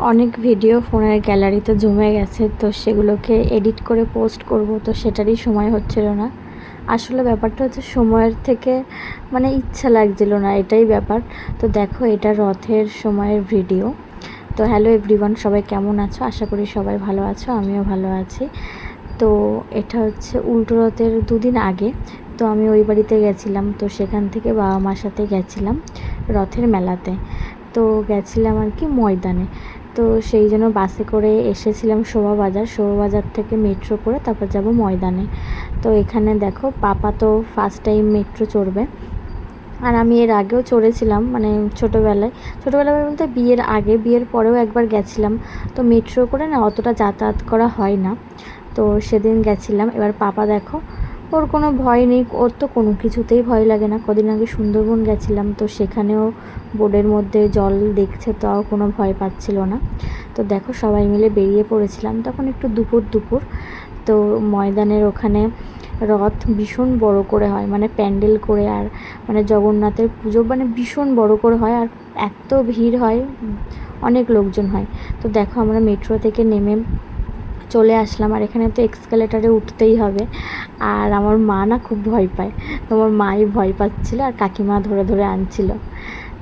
অনেক ভিডিও ফোনের গ্যালারিতে জমে গেছে, তো সেগুলোকে এডিট করে পোস্ট করব, তো সেটারই সময় হচ্ছিল না। আসলে ব্যাপারটা হচ্ছে সময়ের থেকে ইচ্ছা লাগছিল না, এটাই ব্যাপার। তো দেখো, এটা রথের সময়ের ভিডিও। তো হ্যালো এভরিওয়ান, সবাই কেমন আছো? আশা করি সবাই ভালো আছো, আমিও ভালো আছি। তো এটা হচ্ছে উল্টো রথের দুদিন আগে। তো আমি ওই বাড়িতে গেছিলাম, তো সেখান থেকে বাবা মার সাথে গেছিলাম রথের মেলাতে। তো গেছিলাম আর কি ময়দানে। তো সেই জন্য বাসে করে এসেছিলাম শোভাবাজার থেকে মেট্রো করে তারপর যাব ময়দানে। তো এখানে দেখো, পাপা তো ফার্স্ট টাইম মেট্রো চড়বে। আর আমি এর আগেও চড়েছিলাম, ছোটোবেলায় বলতে বিয়ের আগে, বিয়ের পরেও একবার গেছিলাম। তো মেট্রো করে না অতটা যাতায়াত করা হয় না, তো সেদিন গেছিলাম। এবার পাপা দেখো, ওর কোনো ভয় নেই, ওর তো কোনো কিছুতেই ভয় লাগে না। কদিন আগে সুন্দরবন গেছিলাম, তো সেখানেও বোর্ডের মধ্যে জল দেখছে, তাও কোনো ভয় পাচ্ছিল না। তো দেখো, সবাই মিলে বেরিয়ে পড়েছিলাম তখন একটু দুপুর। তো ময়দানের ওখানে রথ ভীষণ বড় করে হয়, প্যান্ডেল করে, আর জগন্নাথের পুজো ভীষণ বড় করে হয়, আর এত ভিড় হয়, অনেক লোকজন হয়। তো দেখো, আমরা মেট্রো থেকে নেমে চলে আসলাম, আর এখানে তো এক্সকালেটারে উঠতেই হবে। আর আমার মা না খুব ভয় পায়, তো আমার মাই ভয় পাচ্ছিল, আর কাকিমা ধরে ধরে আনছিল।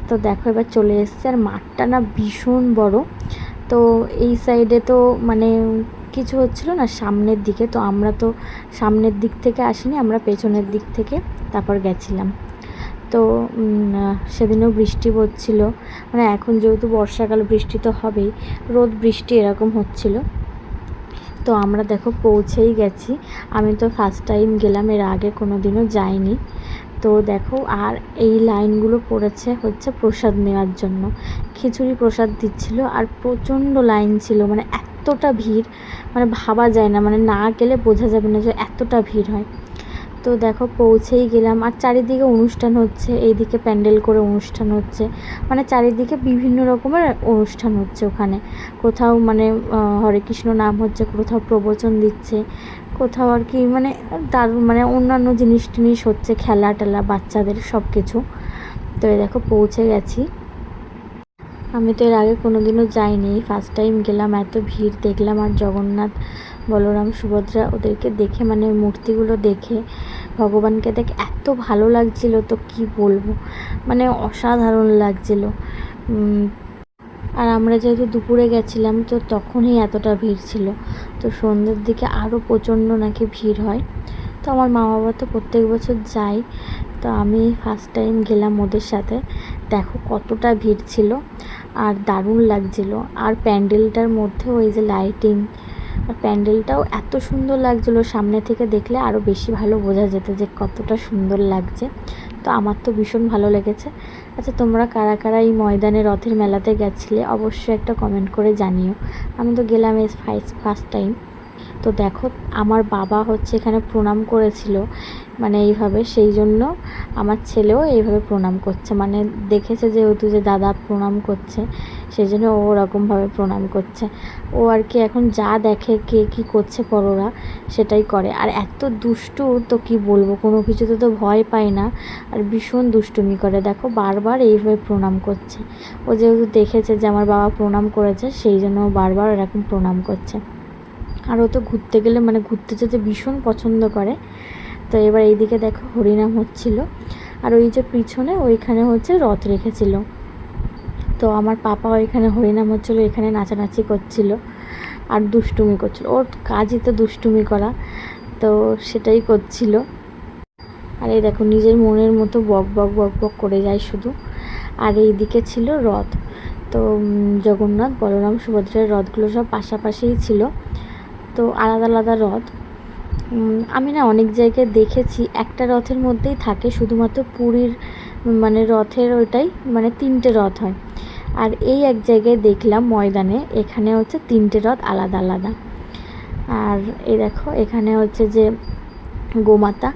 তো দেখো, এবার চলে এসছে, আর মাঠটা না ভীষণ বড়। তো এই সাইডে তো কিছু হচ্ছিল না সামনের দিকে, তো আমরা তো সামনের দিক থেকে আসিনি, আমরা পেছনের দিক থেকে তারপর গেছিলাম। তো সেদিনও বৃষ্টি পড়ছিল, এখন যেহেতু বর্ষাকাল, বৃষ্টি তো হবেই, রোদ বৃষ্টি এরকম হচ্ছিল। তো আমরা দেখো পৌঁছেই গেছি। আমি তো ফার্স্ট টাইম গেলাম, এর আগে কোনো দিনও যাইনি। তো দেখো, আর এই লাইনগুলো পড়েছে হচ্ছে প্রসাদ নেওয়ার জন্য। খিচুড়ি প্রসাদ দিচ্ছিল, আর প্রচণ্ড লাইন ছিল, এতটা ভিড়, ভাবা যায় না, না গেলে বোঝা যাবে না যে এতটা ভিড় হয়। তো দেখো পৌঁছেই গেলাম, আর চারিদিকে অনুষ্ঠান হচ্ছে, এইদিকে প্যান্ডেল করে অনুষ্ঠান হচ্ছে, চারিদিকে বিভিন্ন রকমের অনুষ্ঠান হচ্ছে ওখানে। কোথাও হরে কৃষ্ণ নাম হচ্ছে, কোথাও প্রবচন দিচ্ছে, কোথাও আর কি দারুণ অন্যান্য জিনিস টিনিস হচ্ছে, খেলা টেলা বাচ্চাদের সব কিছু। তো এই দেখো পৌঁছে গেছি। আমি তো এর আগে কোনো দিনও যাইনি, ফার্স্ট টাইম গেলাম, এত ভিড় দেখলাম। আর জগন্নাথ, বলরাম, সুভদ্রা, ওদেরকে দেখে মূর্তিগুলো দেখে, ভগবানকে দেখে এত ভালো লাগছিল, তো কি বলবো, অসাধারণ লাগছিল। আর আমরা যেহেতু দুপুরে গেছিলাম, তো তখনই এতটা ভিড় ছিল। তো সন্ধ্যের দিকে আরও প্রচণ্ড নাকি ভিড় হয়। তো আমার মা বাবা তো প্রত্যেক বছর যায়, তো আমি ফার্স্ট টাইম গেলাম ওদের সাথে। দেখো কতটা ভিড় ছিল, আর দারুণ লাগছিল। আর প্যান্ডেলটার মধ্যে ওই যে লাইটিং, আর প্যান্ডেলটাও এত সুন্দর লাগছিলো, সামনে থেকে দেখলে আরও বেশি ভালো বোঝা যেত যে কতটা সুন্দর লাগছে। তো আমার তো ভীষণ ভালো লেগেছে। আচ্ছা, তোমরা কারা কারা এই ময়দানে রথের মেলাতে গেছিলে অবশ্যই একটা কমেন্ট করে জানিও। আমি তো গেলাম এই ফার্স্ট টাইম। তো দেখো, আমার বাবা হচ্ছে এখানে প্রণাম করেছিল, এইভাবে, সেই জন্য আমার ছেলেও এইভাবে প্রণাম করছে, দেখেছে যেহেতু যে দাদা প্রণাম করছে, সেই জন্য ও ওরকমভাবে প্রণাম করছে। ও আর কি এখন যা দেখে কে কী করছে বড়রা, সেটাই করে। আর এত দুষ্টু, তো কি বলবো, কোনো কিছুতে তো ভয় পায় না, আর ভীষণ দুষ্টুমি করে। দেখো বারবার এইভাবে প্রণাম করছে, ও যেহেতু দেখেছে যে আমার বাবা প্রণাম করেছে, সেই জন্য ও বারবার এরকম প্রণাম করছে। আর ও তো ঘুরতে গেলে ঘুরতে যেতে ভীষণ পছন্দ করে। তো এবার এইদিকে দেখো হরিনাম হচ্ছিল, আর ওই যে পিছনে ওইখানে হচ্ছে রথ রেখেছিল। তো আমার পাপা ওইখানে হরিনাম হচ্ছিলো, এখানে নাচানাচি করছিল আর দুষ্টুমি করছিল, ওর কাজই তো দুষ্টুমি করা, তো সেটাই করছিল। আর এই দেখো নিজের মনের মতো বক বক বক বক করে যায় শুধু। আর এইদিকে ছিল রথ, তো জগন্নাথ, বলরাম, সুভদ্রার রথগুলো সব পাশাপাশিই ছিল, তো আলাদা আলাদা রথ। আমি না অনেক জায়গায় দেখেছি একটা রথের মধ্যেই থাকে, শুধুমাত্র পুরীর রথের ওইটাই তিনটে রথ হয়। আর এই এক জায়গায় দেখলাম ময়দানে, এখানে হচ্ছে তিনটে রথ আলাদা আলাদা। আর এই দেখো এখানে হচ্ছে যে গোমাতা।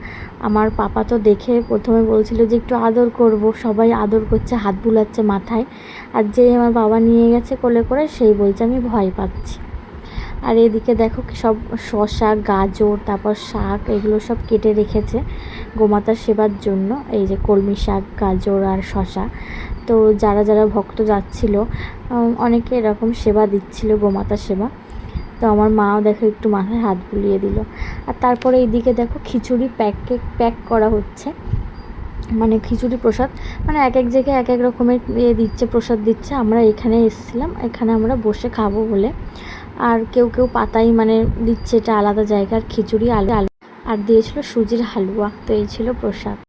আমার পাপা তো দেখে প্রথমে বলছিল যে একটু আদর করব, সবাই আদর করছে, হাত বুলাচ্ছে মাথায়। আর যেই আমার বাবা নিয়ে গেছে কোলে করে, সেই বলছে আমি ভয় পাচ্ছি। আর এদিকে দেখো সব শসা, গাজর, তারপর শাক এগুলো সব কেটে রেখেছে গোমাতার সেবার জন্য। এই যে কলমি শাক, গাজর আর শসা। তো যারা যারা ভক্ত যাচ্ছিল অনেকে এরকম সেবা দিচ্ছিল, গোমাতার সেবা। তো আমার মাও দেখো একটু মাথায় হাত বুলিয়ে দিল। আর তারপরে এইদিকে দেখো খিচুড়ি প্যাক করা হচ্ছে, মানে খিচুড়ি প্রসাদ, মানে এক এক জায়গায় এক এক রকমের দিচ্ছে, প্রসাদ দিচ্ছে। আমরা এখানে এসেছিলাম, এখানে আমরা বসে খাবো বলে। আর কেউ কেউ পাতাই মানে দিচ্ছে, এটা আলাদা জায়গার খিচুড়ি, আলু আর দিয়েছিল সুজির হালুয়া। তো এই ছিল প্রসাদ।